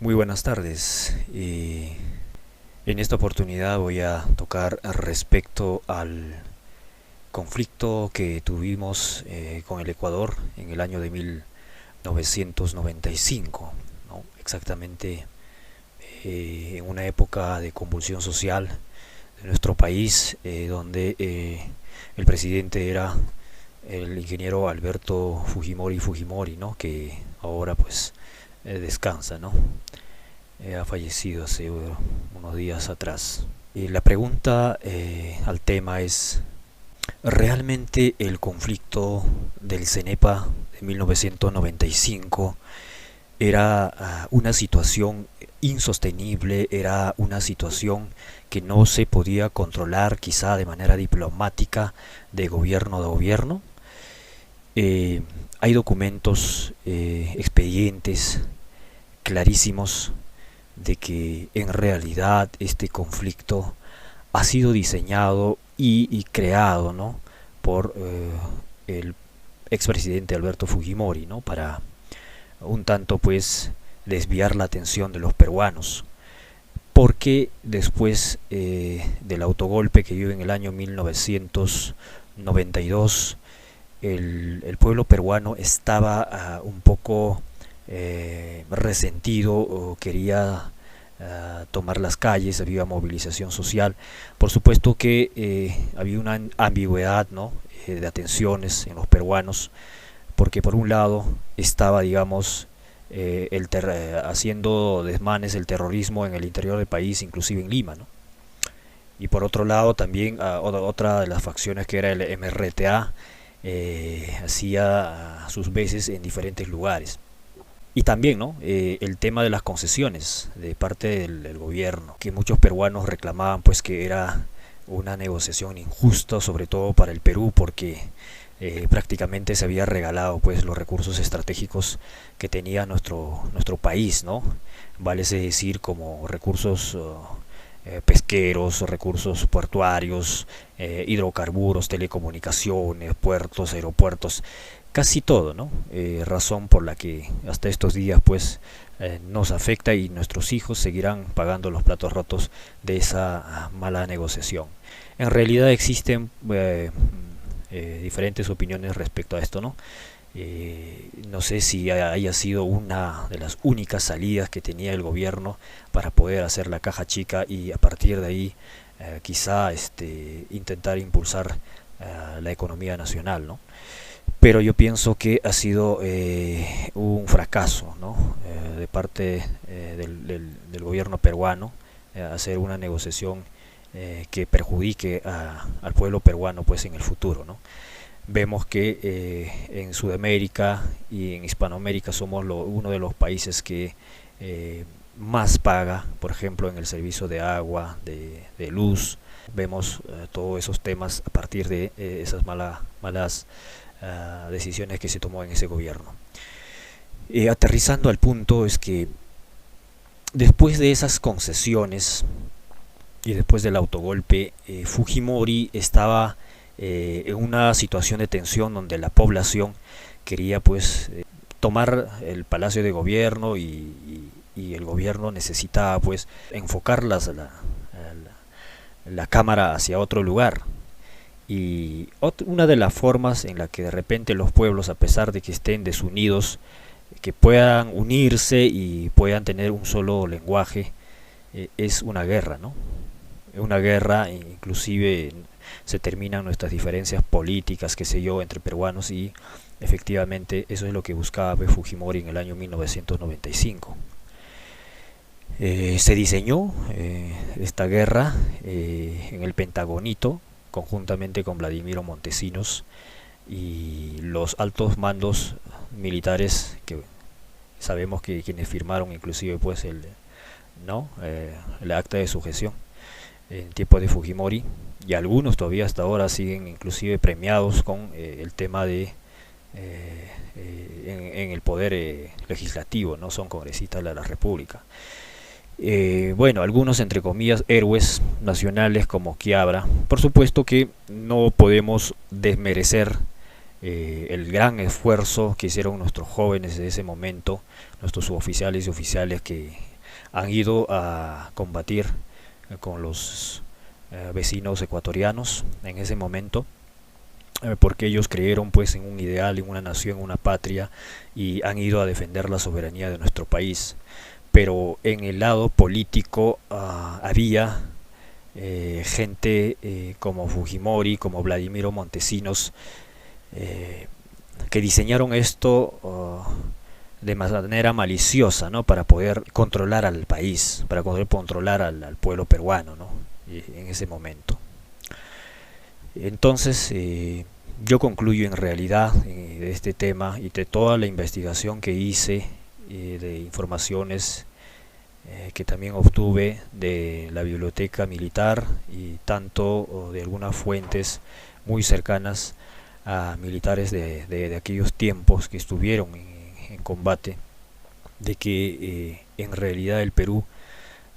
Muy buenas tardes. En esta oportunidad voy a tocar respecto al conflicto que tuvimos con el Ecuador en el año de 1995, ¿no? Exactamente en una época de convulsión social de nuestro país, donde el presidente era el ingeniero Alberto Fujimori, ¿no? Que ahora pues descansa, ¿no? Ha fallecido hace unos días atrás. Y la pregunta al tema es, ¿realmente el conflicto del CENEPA de 1995 era una situación insostenible, era una situación que no se podía controlar quizá de manera diplomática de gobierno a gobierno? Eh, Hay documentos, expedientes clarísimos de que en realidad este conflicto ha sido diseñado y creado, ¿no? Por el expresidente Alberto Fujimori, ¿no? Para un tanto pues desviar la atención de los peruanos, porque después del autogolpe que dio en el año 1992, el pueblo peruano estaba un poco resentido, o quería tomar las calles, había movilización social. Por supuesto que había una ambigüedad, ¿no? De atenciones en los peruanos, porque por un lado estaba, digamos, haciendo desmanes el terrorismo en el interior del país, inclusive en Lima, ¿no? Y por otro lado también otra de las facciones, que era el MRTA, hacía sus veces en diferentes lugares. Y también, ¿no? El tema de las concesiones de parte del gobierno, que muchos peruanos reclamaban pues que era una negociación injusta, sobre todo para el Perú, porque prácticamente se había regalado pues los recursos estratégicos que tenía nuestro país, ¿no? Vale decir, como recursos pesqueros, recursos portuarios, hidrocarburos, telecomunicaciones, puertos, aeropuertos, casi todo, ¿no? Razón por la que hasta estos días pues nos afecta, y nuestros hijos seguirán pagando los platos rotos de esa mala negociación. En realidad existen diferentes opiniones respecto a esto, ¿no? No sé si haya sido una de las únicas salidas que tenía el gobierno para poder hacer la caja chica, y a partir de ahí quizá intentar impulsar la economía nacional, ¿no? Pero yo pienso que ha sido un fracaso, ¿no? De parte del gobierno peruano, hacer una negociación que perjudique al pueblo peruano pues en el futuro, ¿no? Vemos que en Sudamérica y en Hispanoamérica somos uno de los países que más paga, por ejemplo, en el servicio de agua, de luz. Vemos todos esos temas a partir de esas malas decisiones que se tomó en ese gobierno. Aterrizando al punto, es que después de esas concesiones y después del autogolpe, Fujimori estaba en una situación de tensión donde la población quería pues tomar el palacio de gobierno, y el gobierno necesitaba pues enfocar la cámara hacia otro lugar. Y una de las formas en la que de repente los pueblos, a pesar de que estén desunidos, que puedan unirse y puedan tener un solo lenguaje, es una guerra, ¿no? Una guerra, inclusive se terminan nuestras diferencias políticas, qué sé yo, entre peruanos, y efectivamente eso es lo que buscaba Fujimori en el año 1995. Se diseñó esta guerra en el Pentagonito, conjuntamente con Vladimiro Montesinos y los altos mandos militares, que sabemos que quienes firmaron inclusive pues el acta de sujeción en tiempo de Fujimori, y algunos todavía hasta ahora siguen inclusive premiados con el tema de en el poder legislativo, no son congresistas de la República. Bueno, algunos entre comillas héroes nacionales como Quiabra. Por supuesto que no podemos desmerecer el gran esfuerzo que hicieron nuestros jóvenes de ese momento, nuestros suboficiales y oficiales, que han ido a combatir con los vecinos ecuatorianos en ese momento, porque ellos creyeron pues en un ideal, en una nación, en una patria, y han ido a defender la soberanía de nuestro país. Pero en el lado político había gente como Fujimori, como Vladimiro Montesinos, que diseñaron esto de manera maliciosa, ¿no? Para poder controlar al país, para poder controlar al pueblo peruano, ¿no? En ese momento. Entonces, yo concluyo en realidad de este tema y de toda la investigación que hice, de informaciones que también obtuve de la biblioteca militar y tanto de algunas fuentes muy cercanas a militares de aquellos tiempos que estuvieron en combate, de que en realidad el Perú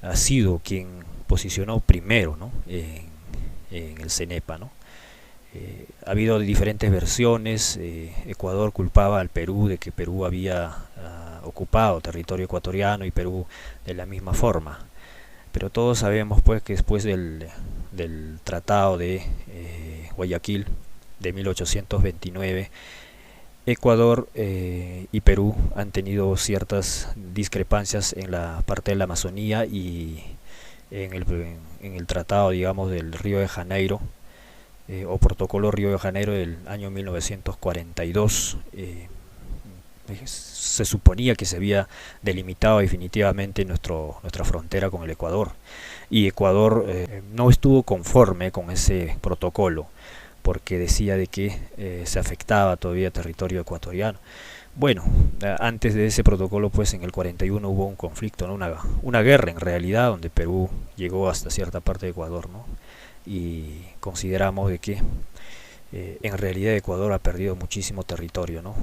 ha sido quien posicionó primero, ¿no? en el CENEPA, ¿no? Ha habido diferentes versiones. Ecuador culpaba al Perú de que Perú había ocupado territorio ecuatoriano y Perú de la misma forma, pero todos sabemos pues que después del tratado de Guayaquil de 1829, Ecuador y Perú han tenido ciertas discrepancias en la parte de la Amazonía y en el tratado, digamos, del Río de Janeiro, o protocolo Río de Janeiro del año 1942. Se suponía que se había delimitado definitivamente nuestra frontera con el Ecuador, y Ecuador no estuvo conforme con ese protocolo porque decía de que se afectaba todavía el territorio ecuatoriano. Bueno, antes de ese protocolo, pues en el 41 hubo un conflicto, ¿no? una guerra en realidad, donde Perú llegó hasta cierta parte de Ecuador, ¿no? Y consideramos de que en realidad Ecuador ha perdido muchísimo territorio, ¿no?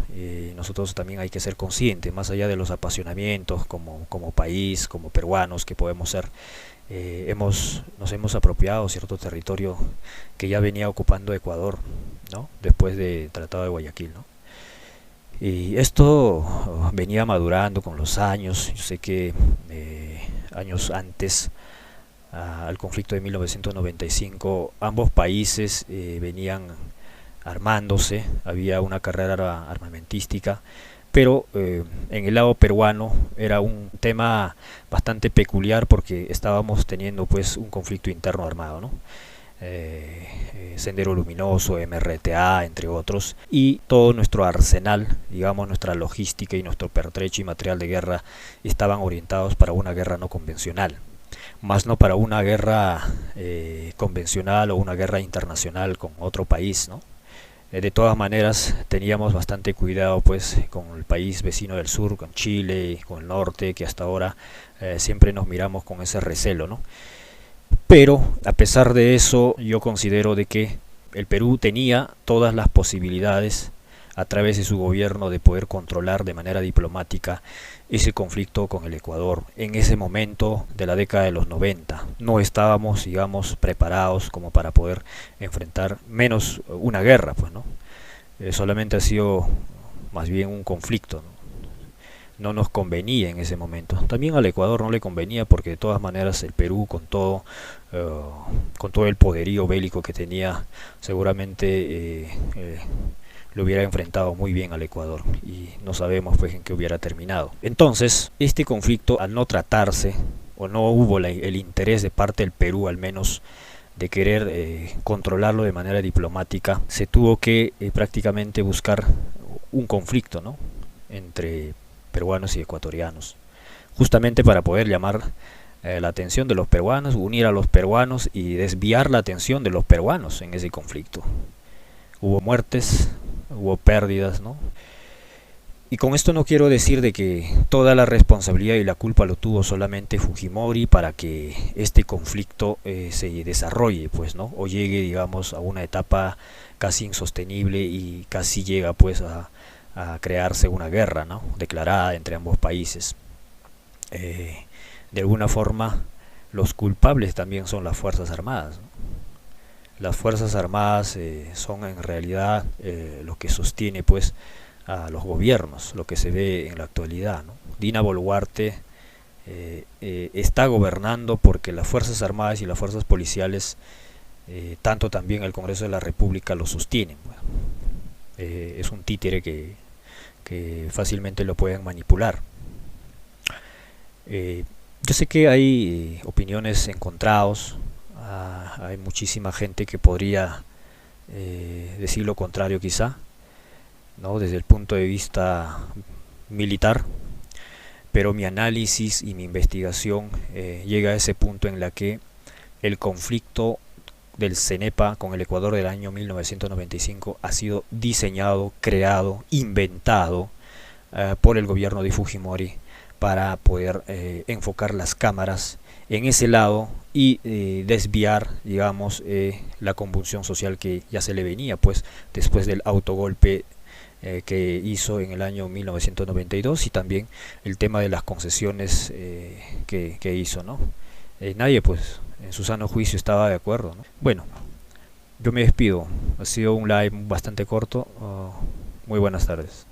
Nosotros también hay que ser conscientes, más allá de los apasionamientos como país, como peruanos que podemos ser, nos hemos apropiado cierto territorio que ya venía ocupando Ecuador, ¿no? Después del Tratado de Guayaquil, ¿no? Y esto venía madurando con los años. Yo sé que años antes al conflicto de 1995 ambos países venían armándose, había una carrera armamentística, pero en el lado peruano era un tema bastante peculiar porque estábamos teniendo pues un conflicto interno armado, ¿no? Sendero Luminoso, MRTA, entre otros, y todo nuestro arsenal, digamos nuestra logística y nuestro pertrecho y material de guerra estaban orientados para una guerra no convencional, más no para una guerra convencional o una guerra internacional con otro país, ¿no? De todas maneras teníamos bastante cuidado pues con el país vecino del sur, con Chile, con el norte, que hasta ahora siempre nos miramos con ese recelo, ¿no? Pero a pesar de eso, yo considero de que el Perú tenía todas las posibilidades a través de su gobierno de poder controlar de manera diplomática ese conflicto con el Ecuador. En ese momento de la década de los 90 no estábamos, digamos, preparados como para poder enfrentar menos una guerra, pues, ¿no? Solamente ha sido más bien un conflicto, ¿no? No nos convenía en ese momento. También al Ecuador no le convenía porque de todas maneras el Perú con todo el poderío bélico que tenía seguramente lo hubiera enfrentado muy bien al Ecuador, y no sabemos pues en qué hubiera terminado. Entonces este conflicto, al no tratarse o no hubo el interés de parte del Perú al menos de querer controlarlo de manera diplomática, se tuvo que prácticamente buscar un conflicto, ¿no? Entre peruanos y ecuatorianos, justamente para poder llamar la atención de los peruanos, unir a los peruanos y desviar la atención de los peruanos en ese conflicto. Hubo muertes, hubo pérdidas, ¿no? Y con esto no quiero decir de que toda la responsabilidad y la culpa lo tuvo solamente Fujimori para que este conflicto se desarrolle, pues, ¿no? O llegue, digamos, a una etapa casi insostenible y casi llega, pues, a crearse una guerra, ¿no? Declarada entre ambos países. De alguna forma, los culpables también son las Fuerzas Armadas, ¿no? Las Fuerzas Armadas son en realidad lo que sostiene pues a los gobiernos, lo que se ve en la actualidad, ¿no? Dina Boluarte está gobernando porque las Fuerzas Armadas y las Fuerzas Policiales, tanto también el Congreso de la República, lo sostienen. Bueno, es un títere que fácilmente lo pueden manipular. Yo sé que hay opiniones encontrados, hay muchísima gente que podría decir lo contrario quizá, ¿no? Desde el punto de vista militar, pero mi análisis y mi investigación llega a ese punto en la que el conflicto del CENEPA con el Ecuador del año 1995 ha sido diseñado, creado, inventado por el gobierno de Fujimori para poder enfocar las cámaras en ese lado y desviar, digamos, la convulsión social que ya se le venía, pues, después del autogolpe que hizo en el año 1992 y también el tema de las concesiones que hizo, ¿no? Nadie, pues, en su sano juicio estaba de acuerdo, ¿no? Bueno, yo me despido. Ha sido un live bastante corto. Muy buenas tardes.